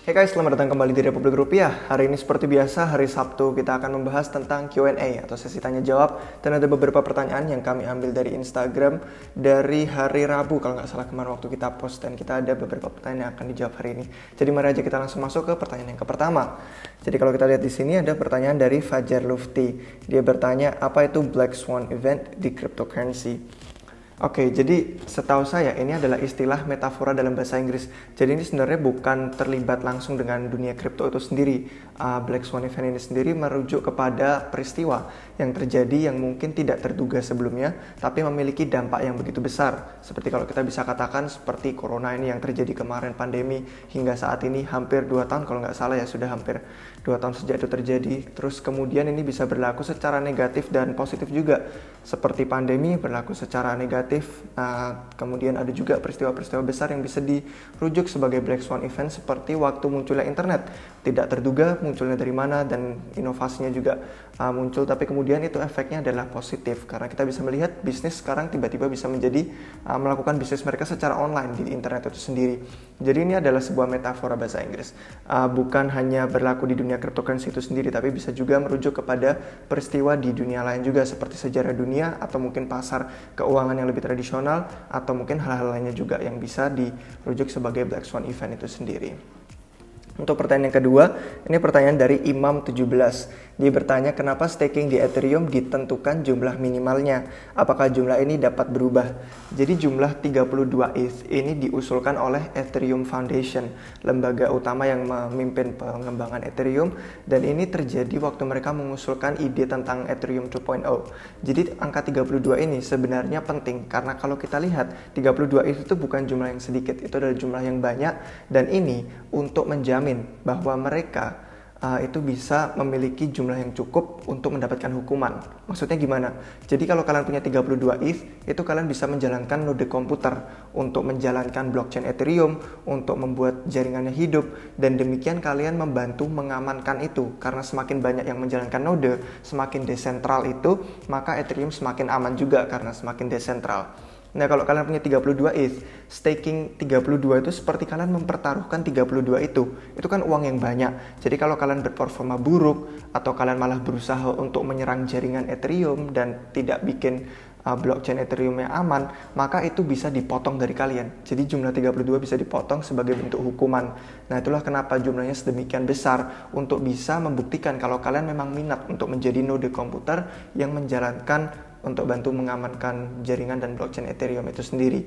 Hey guys, selamat datang kembali di Republik Rupiah. Hari ini seperti biasa, hari Sabtu kita akan membahas tentang Q&A atau sesi tanya jawab. Dan ada beberapa pertanyaan yang kami ambil dari Instagram dari hari Rabu kalau nggak salah kemarin waktu kita post. Dan kita ada beberapa pertanyaan yang akan dijawab hari ini. Jadi mari aja kita langsung masuk ke pertanyaan yang pertama. Jadi kalau kita lihat di sini ada pertanyaan dari Fajar Lufti. Dia bertanya, apa itu Black Swan event di cryptocurrency? Oke, jadi setahu saya ini adalah istilah metafora dalam bahasa Inggris. Jadi ini sebenarnya bukan terlibat langsung dengan dunia kripto itu sendiri. Black Swan event ini sendiri merujuk kepada peristiwa yang terjadi yang mungkin tidak terduga sebelumnya, tapi memiliki dampak yang begitu besar. Seperti kalau kita bisa katakan seperti corona ini yang terjadi kemarin, pandemi hingga saat ini hampir 2 tahun kalau nggak salah ya, sudah hampir 2 tahun sejak itu terjadi. Terus kemudian ini bisa berlaku secara negatif dan positif juga. Seperti pandemi berlaku secara negatif. Kemudian ada juga peristiwa-peristiwa besar yang bisa dirujuk sebagai Black Swan event seperti waktu munculnya internet. Tidak terduga munculnya dari mana dan inovasinya juga muncul, tapi kemudian itu efeknya adalah positif karena kita bisa melihat bisnis sekarang tiba-tiba bisa menjadi melakukan bisnis mereka secara online di internet itu sendiri. Jadi ini adalah sebuah metafora bahasa Inggris. Bukan hanya berlaku di dunia cryptocurrency itu sendiri, tapi bisa juga merujuk kepada peristiwa di dunia lain juga seperti sejarah dunia atau mungkin pasar keuangan yang lebih tradisional atau mungkin hal-hal lainnya juga yang bisa dirujuk sebagai Black Swan event itu sendiri. Untuk pertanyaan yang kedua, ini pertanyaan dari Imam 17. Dia bertanya, kenapa staking di Ethereum ditentukan jumlah minimalnya? Apakah jumlah ini dapat berubah? Jadi jumlah 32 ETH ini diusulkan oleh Ethereum Foundation, lembaga utama yang memimpin pengembangan Ethereum, dan ini terjadi waktu mereka mengusulkan ide tentang Ethereum 2.0. Jadi angka 32 ini sebenarnya penting karena kalau kita lihat 32 ETH itu bukan jumlah yang sedikit, itu adalah jumlah yang banyak, dan ini untuk menjamin bahwa mereka itu bisa memiliki jumlah yang cukup untuk mendapatkan hukuman. Maksudnya gimana? Jadi kalau kalian punya 32 ETH, itu kalian bisa menjalankan node komputer untuk menjalankan blockchain Ethereum, untuk membuat jaringannya hidup, dan demikian kalian membantu mengamankan itu. Karena semakin banyak yang menjalankan node, semakin desentral itu, maka Ethereum semakin aman juga karena semakin desentral. Nah, kalau kalian punya 32 ETH, staking 32 itu seperti kalian mempertaruhkan 32 itu. Itu kan uang yang banyak. Jadi kalau kalian berperforma buruk atau kalian malah berusaha untuk menyerang jaringan Ethereum dan tidak bikin blockchain Ethereum yang aman, maka itu bisa dipotong dari kalian. Jadi jumlah 32 bisa dipotong sebagai bentuk hukuman. Nah, itulah kenapa jumlahnya sedemikian besar untuk bisa membuktikan kalau kalian memang minat untuk menjadi node komputer yang menjalankan untuk bantu mengamankan jaringan dan blockchain Ethereum itu sendiri.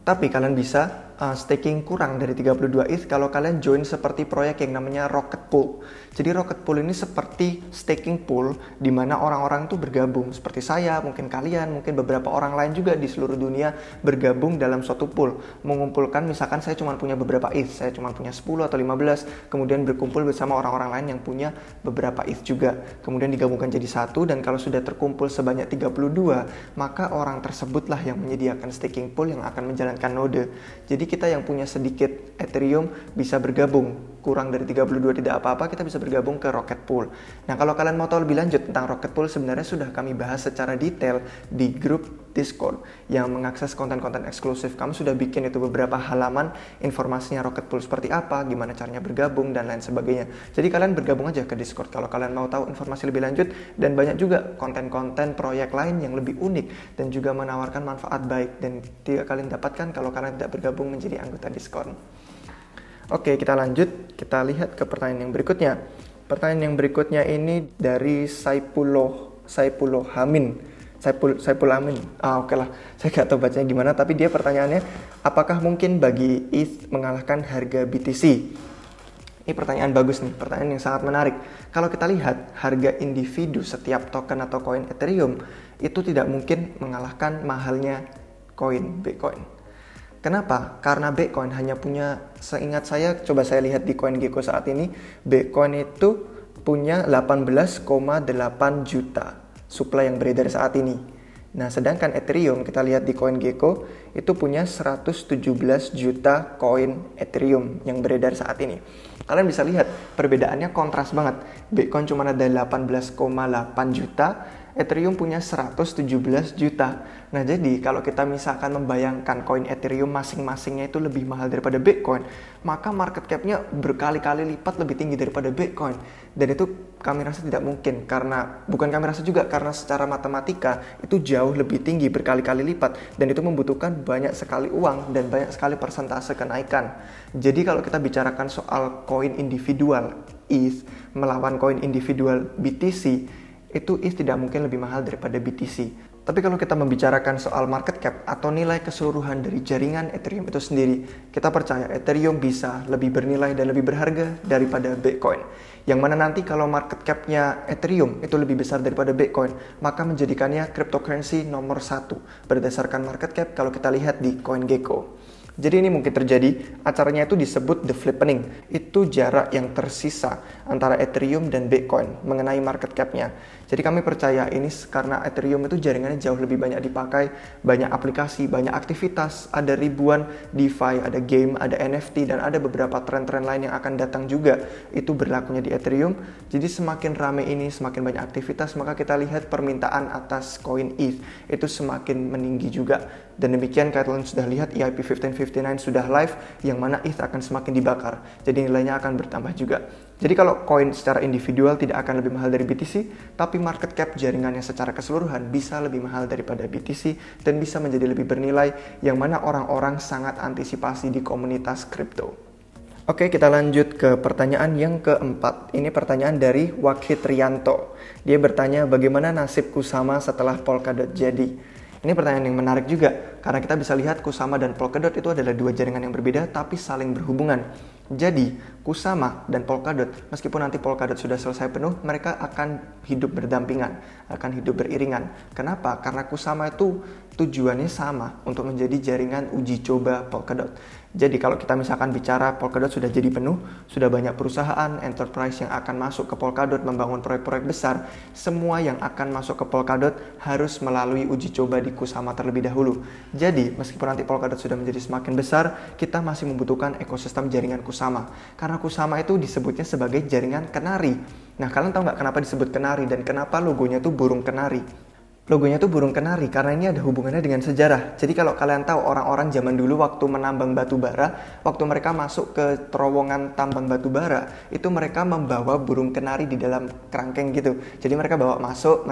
Tapi kalian bisa staking kurang dari 32 ETH kalau kalian join seperti proyek yang namanya Rocket Pool. Jadi Rocket Pool ini seperti staking pool di mana orang-orang tuh bergabung. Seperti saya, mungkin kalian, mungkin beberapa orang lain juga di seluruh dunia bergabung dalam suatu pool. Mengumpulkan, misalkan saya cuma punya beberapa ETH, saya cuma punya 10 atau 15, kemudian berkumpul bersama orang-orang lain yang punya beberapa ETH juga. Kemudian digabungkan jadi satu, dan kalau sudah terkumpul sebanyak 32, maka orang tersebutlah yang menyediakan staking pool yang akan menjalankan node. Jadi kita yang punya sedikit Ethereum bisa bergabung. Kurang dari 32 tidak apa-apa, kita bisa bergabung ke Rocket Pool. Nah, kalau kalian mau tahu lebih lanjut tentang Rocket Pool, sebenarnya sudah kami bahas secara detail di grup Discord yang mengakses konten-konten eksklusif. Kami sudah bikin itu beberapa halaman informasinya Rocket Pool seperti apa, gimana caranya bergabung, dan lain sebagainya. Jadi kalian bergabung aja ke Discord kalau kalian mau tahu informasi lebih lanjut, dan banyak juga konten-konten proyek lain yang lebih unik dan juga menawarkan manfaat baik dan tidak kalian dapatkan kalau kalian tidak bergabung menjadi anggota Discord. Oke, kita lanjut. Kita lihat ke pertanyaan yang berikutnya. Pertanyaan yang berikutnya ini dari Saipul Amin. Oke lah, saya gak tahu bacanya gimana, tapi dia pertanyaannya, apakah mungkin bagi ETH mengalahkan harga BTC? Ini pertanyaan bagus nih, pertanyaan yang sangat menarik. Kalau kita lihat harga individu setiap token atau koin Ethereum itu tidak mungkin mengalahkan mahalnya koin Bitcoin. Kenapa? Karena Bitcoin hanya punya, seingat saya, coba saya lihat di CoinGecko saat ini, Bitcoin itu punya 18,8 juta supply yang beredar saat ini. Nah, sedangkan Ethereum, kita lihat di CoinGecko, itu punya 117 juta koin Ethereum yang beredar saat ini. Kalian bisa lihat, perbedaannya kontras banget. Bitcoin cuma ada 18,8 juta, Ethereum punya 117 juta. Nah, jadi kalau kita misalkan membayangkan koin Ethereum masing-masingnya itu lebih mahal daripada Bitcoin, maka market cap-nya berkali-kali lipat lebih tinggi daripada Bitcoin. Dan itu kami rasa tidak mungkin, bukan kami rasa juga, karena secara matematika itu jauh lebih tinggi, berkali-kali lipat, dan itu membutuhkan banyak sekali uang dan banyak sekali persentase kenaikan. Jadi kalau kita bicarakan soal koin individual ETH melawan koin individual BTC, itu ETH tidak mungkin lebih mahal daripada BTC. Tapi kalau kita membicarakan soal market cap atau nilai keseluruhan dari jaringan Ethereum itu sendiri, kita percaya Ethereum bisa lebih bernilai dan lebih berharga daripada Bitcoin. Yang mana nanti kalau market cap-nya Ethereum itu lebih besar daripada Bitcoin, maka menjadikannya cryptocurrency nomor 1 berdasarkan market cap kalau kita lihat di CoinGecko. Jadi ini mungkin terjadi, acaranya itu disebut the flippening. Itu jarak yang tersisa antara Ethereum dan Bitcoin mengenai market cap-nya. Jadi kami percaya ini karena Ethereum itu jaringannya jauh lebih banyak dipakai, banyak aplikasi, banyak aktivitas, ada ribuan DeFi, ada game, ada NFT, dan ada beberapa tren-tren lain yang akan datang juga. Itu berlakunya di Ethereum. Jadi semakin rame ini, semakin banyak aktivitas, maka kita lihat permintaan atas koin ETH itu semakin meninggi juga. Dan demikian kalian sudah lihat EIP 1559 sudah live, yang mana ETH akan semakin dibakar. Jadi nilainya akan bertambah juga. Jadi kalau koin secara individual tidak akan lebih mahal dari BTC, tapi market cap jaringannya secara keseluruhan bisa lebih mahal daripada BTC dan bisa menjadi lebih bernilai, yang mana orang-orang sangat antisipasi di komunitas kripto. Oke, kita lanjut ke pertanyaan yang keempat. Ini pertanyaan dari Wakit Rianto. Dia bertanya, bagaimana nasib Kusama setelah Polkadot jadi? Ini pertanyaan yang menarik juga, karena kita bisa lihat Kusama dan Polkadot itu adalah dua jaringan yang berbeda tapi saling berhubungan. Jadi, Kusama dan Polkadot, meskipun nanti Polkadot sudah selesai penuh, mereka akan hidup berdampingan, akan hidup beriringan. Kenapa? Karena Kusama itu tujuannya sama, untuk menjadi jaringan uji coba Polkadot. Jadi kalau kita misalkan bicara Polkadot sudah jadi penuh, sudah banyak perusahaan, enterprise yang akan masuk ke Polkadot membangun proyek-proyek besar, semua yang akan masuk ke Polkadot harus melalui uji coba di Kusama terlebih dahulu. Jadi meskipun nanti Polkadot sudah menjadi semakin besar, kita masih membutuhkan ekosistem jaringan Kusama. Karena Kusama itu disebutnya sebagai jaringan kenari. Nah, kalian tahu nggak kenapa disebut kenari dan kenapa logonya tuh burung kenari? Logonya tuh burung kenari karena ini ada hubungannya dengan sejarah. Jadi kalau kalian tahu orang-orang zaman dulu waktu menambang batu bara, waktu mereka masuk ke terowongan tambang batu bara, itu mereka membawa burung kenari di dalam kerangkeng gitu. Jadi mereka bawa masuk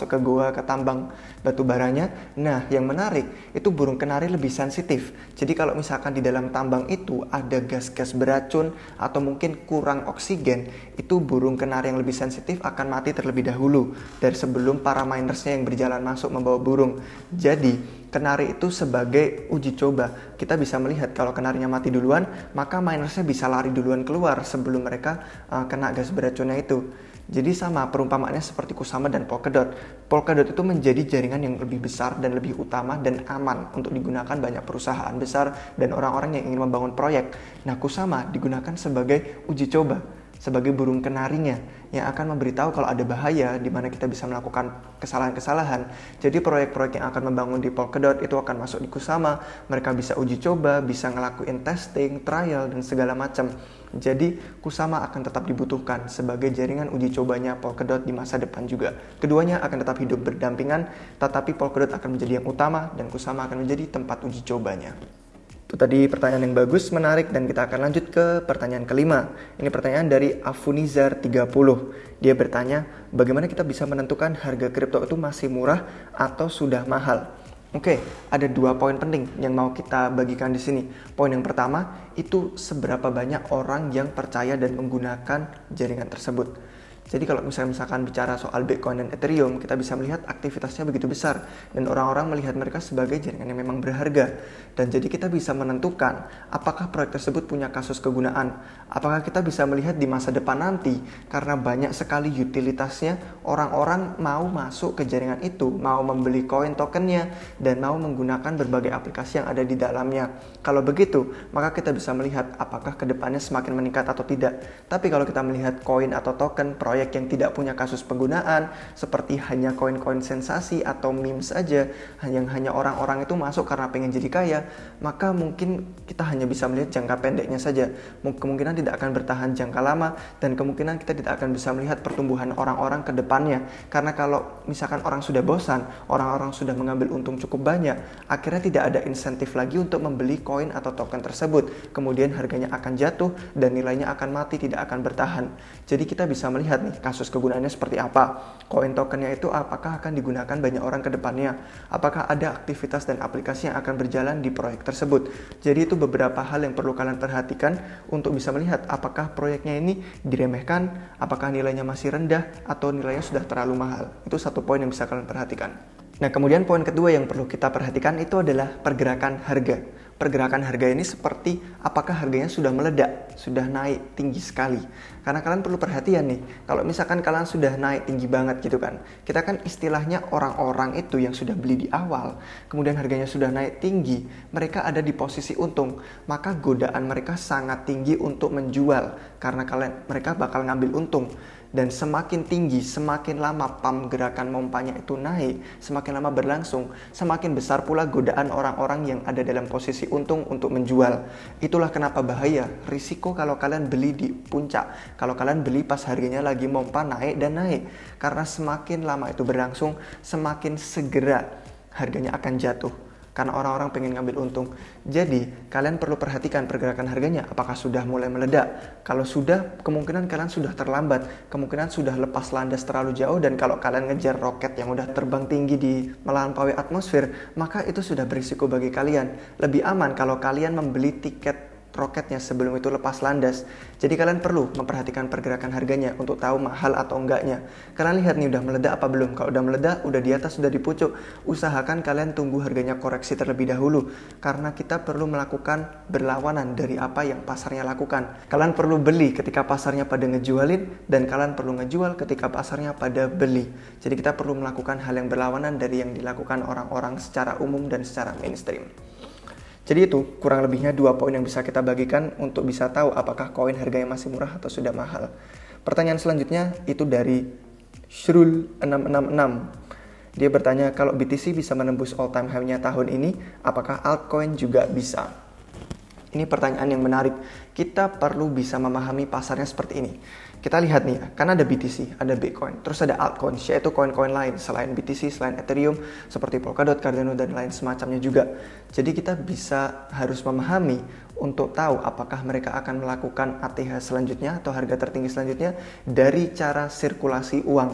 ke gua, ke tambang batu baranya. Nah, yang menarik itu burung kenari lebih sensitif. Jadi kalau misalkan di dalam tambang itu ada gas-gas beracun atau mungkin kurang oksigen, itu burung kenari yang lebih sensitif akan mati terlebih dahulu dari sebelum para minersnya yang berjalan masuk membawa burung. Jadi kenari itu sebagai uji coba. Kita bisa melihat kalau kenarinya mati duluan, maka minersnya bisa lari duluan keluar sebelum mereka kena gas beracunnya itu. Jadi sama perumpamaannya seperti Kusama dan Polkadot. Polkadot itu menjadi jaringan yang lebih besar dan lebih utama dan aman untuk digunakan banyak perusahaan besar dan orang-orang yang ingin membangun proyek. Nah, Kusama digunakan sebagai uji coba, sebagai burung kenarinya yang akan memberitahu kalau ada bahaya di mana kita bisa melakukan kesalahan-kesalahan. Jadi proyek-proyek yang akan membangun di Polkadot itu akan masuk di Kusama, mereka bisa uji coba, bisa ngelakuin testing, trial, dan segala macam. Jadi Kusama akan tetap dibutuhkan sebagai jaringan uji cobanya Polkadot di masa depan juga. Keduanya akan tetap hidup berdampingan, tetapi Polkadot akan menjadi yang utama dan Kusama akan menjadi tempat uji cobanya. Itu tadi pertanyaan yang bagus, menarik, dan kita akan lanjut ke pertanyaan kelima. Ini pertanyaan dari Afunizar 30. Dia bertanya, bagaimana kita bisa menentukan harga kripto itu masih murah atau sudah mahal? Oke, ada dua poin penting yang mau kita bagikan di sini. Poin yang pertama, itu seberapa banyak orang yang percaya dan menggunakan jaringan tersebut. Jadi kalau misalkan bicara soal Bitcoin dan Ethereum, kita bisa melihat aktivitasnya begitu besar dan orang-orang melihat mereka sebagai jaringan yang memang berharga. Dan jadi kita bisa menentukan apakah proyek tersebut punya kasus kegunaan. Apakah kita bisa melihat di masa depan nanti karena banyak sekali utilitasnya, orang-orang mau masuk ke jaringan itu, mau membeli koin tokennya dan mau menggunakan berbagai aplikasi yang ada di dalamnya. Kalau begitu, maka kita bisa melihat apakah kedepannya semakin meningkat atau tidak. Tapi kalau kita melihat koin atau token proyek proyek yang tidak punya kasus penggunaan, seperti hanya koin-koin sensasi atau memes saja, yang hanya orang-orang itu masuk karena pengen jadi kaya, maka mungkin kita hanya bisa melihat jangka pendeknya saja. Kemungkinan tidak akan bertahan jangka lama, dan kemungkinan kita tidak akan bisa melihat pertumbuhan orang-orang ke depannya. Karena kalau misalkan orang sudah bosan, orang-orang sudah mengambil untung cukup banyak, akhirnya tidak ada insentif lagi untuk membeli koin atau token tersebut. Kemudian harganya akan jatuh dan nilainya akan mati, tidak akan bertahan. Jadi kita bisa melihat nih kasus kegunaannya seperti apa. Koin tokennya itu apakah akan digunakan banyak orang ke depannya? Apakah ada aktivitas dan aplikasi yang akan berjalan di proyek tersebut? Jadi itu beberapa hal yang perlu kalian perhatikan untuk bisa melihat apakah proyeknya ini diremehkan, apakah nilainya masih rendah, atau nilainya sudah terlalu mahal. Itu satu poin yang bisa kalian perhatikan. Nah, kemudian poin kedua yang perlu kita perhatikan itu adalah pergerakan harga. Pergerakan harga ini seperti apakah harganya sudah meledak, sudah naik tinggi sekali. Karena kalian perlu perhatian nih, kalau misalkan kalian sudah naik tinggi banget gitu kan, kita kan istilahnya orang-orang itu yang sudah beli di awal, kemudian harganya sudah naik tinggi, mereka ada di posisi untung, maka godaan mereka sangat tinggi untuk menjual, karena mereka bakal ngambil untung. Dan semakin tinggi, semakin lama pump gerakan mompanya itu naik, semakin lama berlangsung, semakin besar pula godaan orang-orang yang ada dalam posisi untung untuk menjual. Itulah kenapa bahaya, risiko kalau kalian beli di puncak, kalau kalian beli pas harganya lagi mompa naik dan naik. Karena semakin lama itu berlangsung, semakin segera harganya akan jatuh. Karena orang-orang pengen ngambil untung. Jadi, kalian perlu perhatikan pergerakan harganya. Apakah sudah mulai meledak? Kalau sudah, kemungkinan kalian sudah terlambat. Kemungkinan sudah lepas landas terlalu jauh. Dan kalau kalian ngejar roket yang udah terbang tinggi di melampaui atmosfer, maka itu sudah berisiko bagi kalian. Lebih aman kalau kalian membeli tiket roketnya sebelum itu lepas landas. Jadi kalian perlu memperhatikan pergerakan harganya untuk tahu mahal atau enggaknya. Kalian lihat nih udah meledak apa belum. Kalau udah meledak, udah di atas, sudah di pucuk, usahakan kalian tunggu harganya koreksi terlebih dahulu. Karena kita perlu melakukan berlawanan dari apa yang pasarnya lakukan. Kalian perlu beli ketika pasarnya pada ngejualin, dan kalian perlu ngejual ketika pasarnya pada beli. Jadi kita perlu melakukan hal yang berlawanan dari yang dilakukan orang-orang secara umum dan secara mainstream. Jadi itu kurang lebihnya 2 poin yang bisa kita bagikan untuk bisa tahu apakah koin harganya masih murah atau sudah mahal. Pertanyaan selanjutnya itu dari Shrul666. Dia bertanya, kalau BTC bisa menembus all time high-nya tahun ini, apakah altcoin juga bisa? Ini pertanyaan yang menarik. Kita perlu bisa memahami pasarnya seperti ini. Kita lihat nih, kan ada BTC, ada Bitcoin, terus ada altcoin, yaitu koin-koin lain selain BTC, selain Ethereum, seperti Polkadot, Cardano, dan lain semacamnya juga. Jadi kita harus memahami untuk tahu apakah mereka akan melakukan ATH selanjutnya atau harga tertinggi selanjutnya dari cara sirkulasi uang.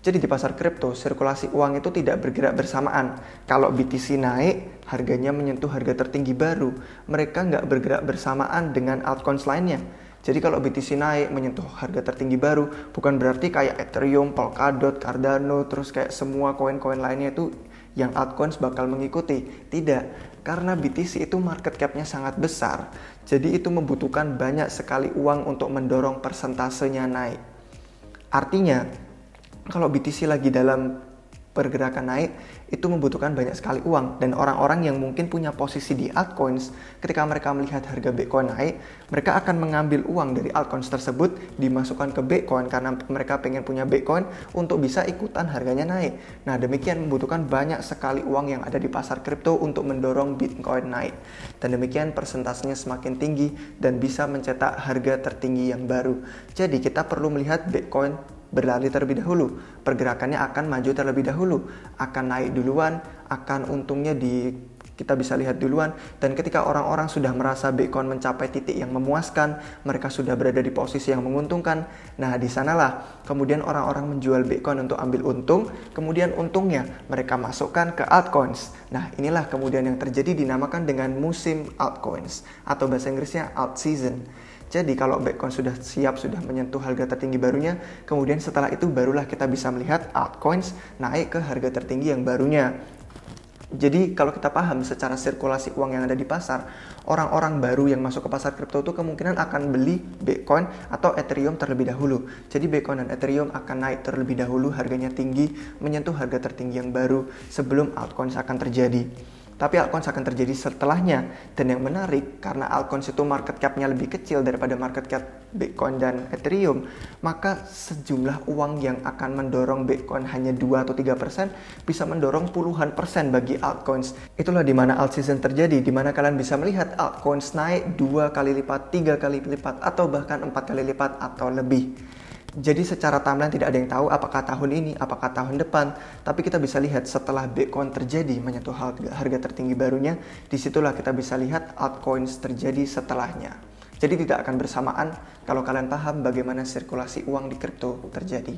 Jadi di pasar kripto, sirkulasi uang itu tidak bergerak bersamaan. Kalau BTC naik, harganya menyentuh harga tertinggi baru. Mereka nggak bergerak bersamaan dengan altcoins lainnya. Jadi kalau BTC naik menyentuh harga tertinggi baru, bukan berarti kayak Ethereum, Polkadot, Cardano, terus kayak semua koin-koin lainnya itu yang altcoins bakal mengikuti. Tidak, karena BTC itu market cap-nya sangat besar. Jadi itu membutuhkan banyak sekali uang untuk mendorong persentasenya naik. Artinya, kalau BTC lagi dalam pergerakan naik, itu membutuhkan banyak sekali uang. Dan orang-orang yang mungkin punya posisi di altcoins, ketika mereka melihat harga Bitcoin naik, mereka akan mengambil uang dari altcoins tersebut, dimasukkan ke Bitcoin karena mereka pengen punya Bitcoin untuk bisa ikutan harganya naik. Nah, demikian membutuhkan banyak sekali uang yang ada di pasar kripto untuk mendorong Bitcoin naik. Dan demikian persentasenya semakin tinggi dan bisa mencetak harga tertinggi yang baru. Jadi kita perlu melihat Bitcoin berlari terlebih dahulu, pergerakannya akan maju terlebih dahulu, akan naik duluan, akan untungnya kita bisa lihat duluan. Dan ketika orang-orang sudah merasa Bitcoin mencapai titik yang memuaskan, mereka sudah berada di posisi yang menguntungkan, nah di sanalah kemudian orang-orang menjual Bitcoin untuk ambil untung, kemudian untungnya mereka masukkan ke altcoins. Nah inilah kemudian yang terjadi dinamakan dengan musim altcoins, atau bahasa Inggrisnya alt season. Jadi kalau Bitcoin sudah siap, sudah menyentuh harga tertinggi barunya, kemudian setelah itu barulah kita bisa melihat altcoins naik ke harga tertinggi yang barunya. Jadi kalau kita paham secara sirkulasi uang yang ada di pasar, orang-orang baru yang masuk ke pasar kripto itu kemungkinan akan beli Bitcoin atau Ethereum terlebih dahulu. Jadi Bitcoin dan Ethereum akan naik terlebih dahulu, harganya tinggi, menyentuh harga tertinggi yang baru sebelum altcoins akan terjadi. tapi altcoins akan terjadi setelahnya. Dan yang menarik, karena altcoins itu market cap-nya lebih kecil daripada market cap Bitcoin dan Ethereum, maka sejumlah uang yang akan mendorong Bitcoin hanya 2 atau 3% bisa mendorong puluhan persen bagi altcoins. Itulah dimana alt season terjadi, dimana kalian bisa melihat altcoins naik 2 kali lipat, 3 kali lipat, atau bahkan 4 kali lipat atau lebih. Jadi secara timeline tidak ada yang tahu apakah tahun ini, apakah tahun depan, tapi kita bisa lihat setelah Bitcoin terjadi menyentuh harga tertinggi barunya, disitulah kita bisa lihat altcoins terjadi setelahnya. Jadi tidak akan bersamaan kalau kalian paham bagaimana sirkulasi uang di kripto terjadi.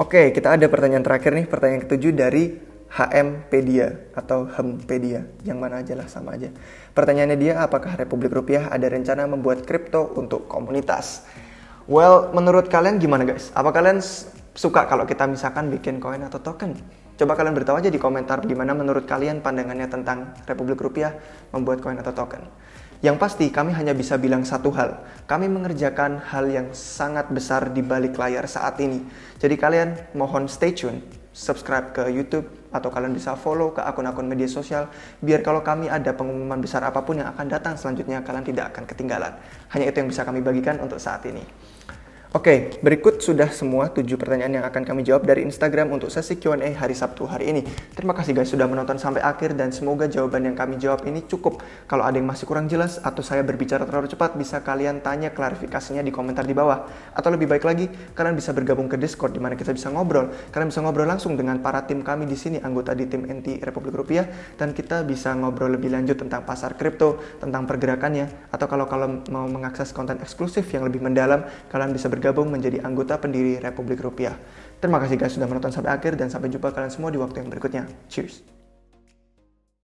Oke, kita ada pertanyaan terakhir nih, pertanyaan ketujuh dari HMpedia atau Hempedia, yang mana aja lah sama aja. Pertanyaannya dia, apakah Republik Rupiah ada rencana membuat kripto untuk komunitas? Well, menurut kalian gimana guys? Apa kalian suka kalau kita misalkan bikin koin atau token? Coba kalian beritahu aja di komentar gimana menurut kalian pandangannya tentang Republik Rupiah membuat koin atau token. Yang pasti kami hanya bisa bilang satu hal. Kami mengerjakan hal yang sangat besar di balik layar saat ini. Jadi kalian mohon stay tune, subscribe ke YouTube, atau kalian bisa follow ke akun-akun media sosial, biar kalau kami ada pengumuman besar apapun yang akan datang selanjutnya, kalian tidak akan ketinggalan. Hanya itu yang bisa kami bagikan untuk saat ini. Oke, berikut sudah semua 7 pertanyaan yang akan kami jawab dari Instagram untuk sesi Q&A hari Sabtu hari ini. Terima kasih guys sudah menonton sampai akhir dan semoga jawaban yang kami jawab ini cukup. Kalau ada yang masih kurang jelas atau saya berbicara terlalu cepat, bisa kalian tanya klarifikasinya di komentar di bawah. Atau lebih baik lagi, kalian bisa bergabung ke Discord di mana kita bisa ngobrol. Kalian bisa ngobrol langsung dengan para tim kami di sini, anggota di tim NT Republik Rupiah, dan kita bisa ngobrol lebih lanjut tentang pasar kripto, tentang pergerakannya, atau kalau kalian mau mengakses konten eksklusif yang lebih mendalam, kalian bisa bergabung menjadi anggota pendiri Republik Rupiah. Terima kasih guys sudah menonton sampai akhir dan sampai jumpa kalian semua di waktu yang berikutnya. Cheers!